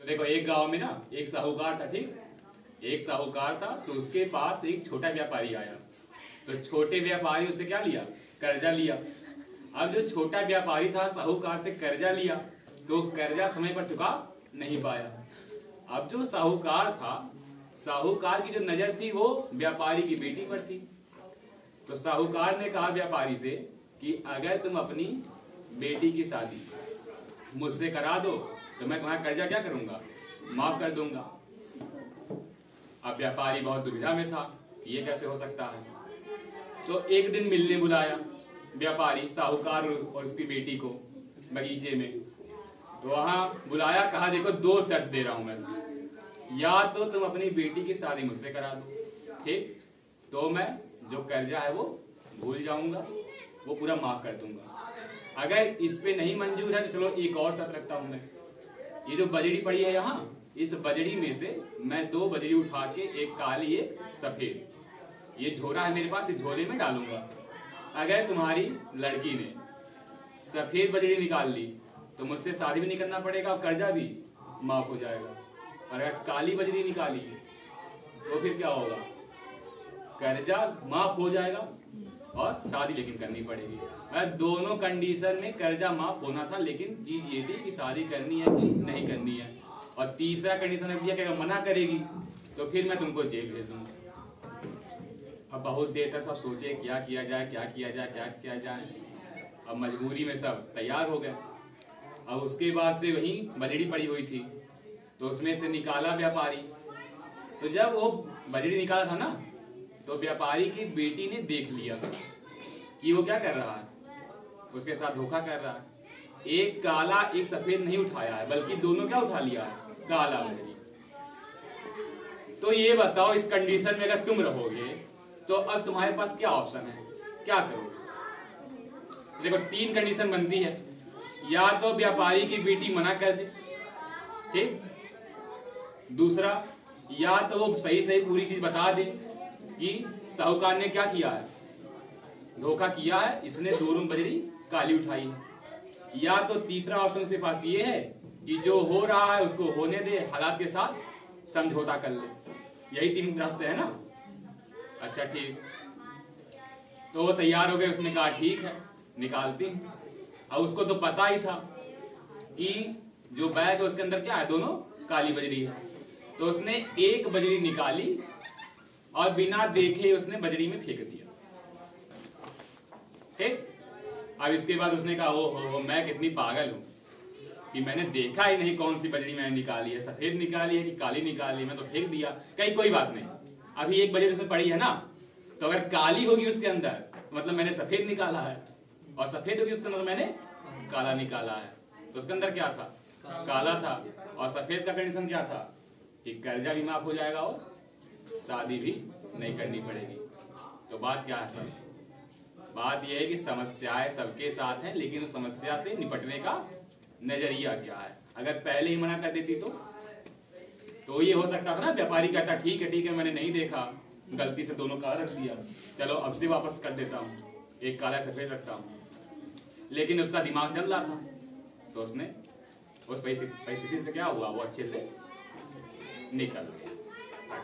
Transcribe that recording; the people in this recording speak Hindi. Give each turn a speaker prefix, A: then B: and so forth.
A: तो देखो एक गांव में ना एक साहूकार था, ठीक। एक साहूकार था, तो उसके पास एक छोटा व्यापारी आया। तो छोटे व्यापारी उससे क्या लिया? कर्जा लिया। अब जो छोटा व्यापारी था साहूकार से कर्जा लिया, तो कर्जा समय पर चुका नहीं पाया। अब जो साहूकार था, साहूकार की जो नजर थी वो व्यापारी की बेटी पर थी। तो साहूकार ने कहा व्यापारी से कि अगर तुम अपनी बेटी की शादी मुझसे करा दो तो मैं तुम्हारा कर्जा क्या करूंगा? माफ कर दूंगा। अब व्यापारी बहुत दुविधा में था, ये कैसे हो सकता है। तो एक दिन मिलने बुलाया व्यापारी साहूकार और उसकी बेटी को बगीचे में। तो वहां बुलाया, कहा देखो दो शर्त दे रहा हूं मैं, या तो तुम अपनी बेटी की शादी मुझसे करा दो, ठीक, तो मैं जो कर्जा है वो भूल जाऊंगा, वो पूरा माफ कर दूंगा। अगर इस पे नहीं मंजूर है तो चलो एक और शर्त रखता हूं मैं, ये जो बजड़ी पड़ी है यहाँ, इस बजड़ी में से मैं दो बजड़ी उठा के, एक काली एक सफेद, ये झोला है मेरे पास, इस झोले में डालूंगा। अगर तुम्हारी लड़की ने सफेद बजड़ी निकाल ली तो मुझसे शादी भी नहीं करना पड़ेगा और कर्जा भी माफ हो जाएगा। और अगर काली बजड़ी निकाली तो फिर क्या होगा? कर्जा माफ हो जाएगा और शादी लेकिन करनी पड़ेगी। दोनों कंडीशन में कर्जा माफ होना था, लेकिन चीज ये थी कि शादी करनी है कि नहीं करनी है। और तीसरा कंडीशन रख दिया कि अगर मना करेगी तो फिर मैं तुमको जेल भेज दूंगा। अब बहुत देर तक सब सोचे क्या किया जाए, क्या किया जाए, क्या किया जाए। अब मजबूरी में सब तैयार हो गए। अब उसके बाद से वही बजड़ी पड़ी हुई थी, तो उसमें से निकाला व्यापारी। तो जब वो बजड़ी निकाला था ना, तो व्यापारी की बेटी ने देख लिया कि वो क्या कर रहा है, उसके साथ धोखा कर रहा है। एक काला एक सफेद नहीं उठाया है, बल्कि दोनों क्या उठा लिया है? काला बजड़ी। तो ये बताओ इस कंडीशन में अगर तुम रहोगे तो अब तुम्हारे पास क्या ऑप्शन है, क्या करोगे? देखो तीन कंडीशन बनती है, या तो व्यापारी की बेटी मना कर दे, ठीक, दूसरा या तो वो सही सही पूरी चीज बता दे कि साहूकार ने क्या किया है, धोखा किया है, इसने दोनों बजड़ी काली उठाई है, या तो तीसरा ऑप्शन उसके पास ये है कि जो हो रहा है उसको होने दे, हालात के साथ समझौता कर ले। यही तीन रास्ते है ना। अच्छा ठीक, तो वो तैयार हो गए, उसने कहा ठीक है निकालती। अब उसको तो पता ही था कि जो बैग है उसके अंदर क्या है, दोनों काली बजड़ी है। तो उसने एक बजड़ी निकाली और बिना देखे उसने बजड़ी में फेंक दिया, ठीक। अब इसके बाद उसने कहा ओ मैं कितनी पागल हूं कि मैंने देखा ही नहीं कौन सी बजड़ी मैंने निकाली है, सफेद निकाली है कि काली निकाली है, मैं तो फेंक दिया। कहीं कोई बात नहीं, अभी एक बजड़ी उसमें पड़ी है ना, तो अगर काली होगी उसके अंदर मतलब मैंने सफेद निकाला है, और सफेद होगी उसके अंदर मैंने काला निकाला है। तो उसके अंदर क्या था? काला था। और सफेद का कंडीशन क्या था कि कर्जा भी माफ हो जाएगा और शादी भी नहीं करनी पड़ेगी। तो बात क्या है? बात यह है कि समस्याएं सबके साथ हैं, लेकिन उस समस्या से निपटने का नजरिया क्या है। अगर पहले ही मना कर देती तो ये हो सकता था ना, व्यापारी कहता ठीक है मैंने नहीं देखा, गलती से दोनों काला रख दिया, चलो अब से वापस कर देता हूँ, एक काला सफेद रखता हूँ। लेकिन उसका दिमाग चल रहा था, तो उसने उस परिस्थिति से क्या हुआ, वो अच्छे से निकल गया।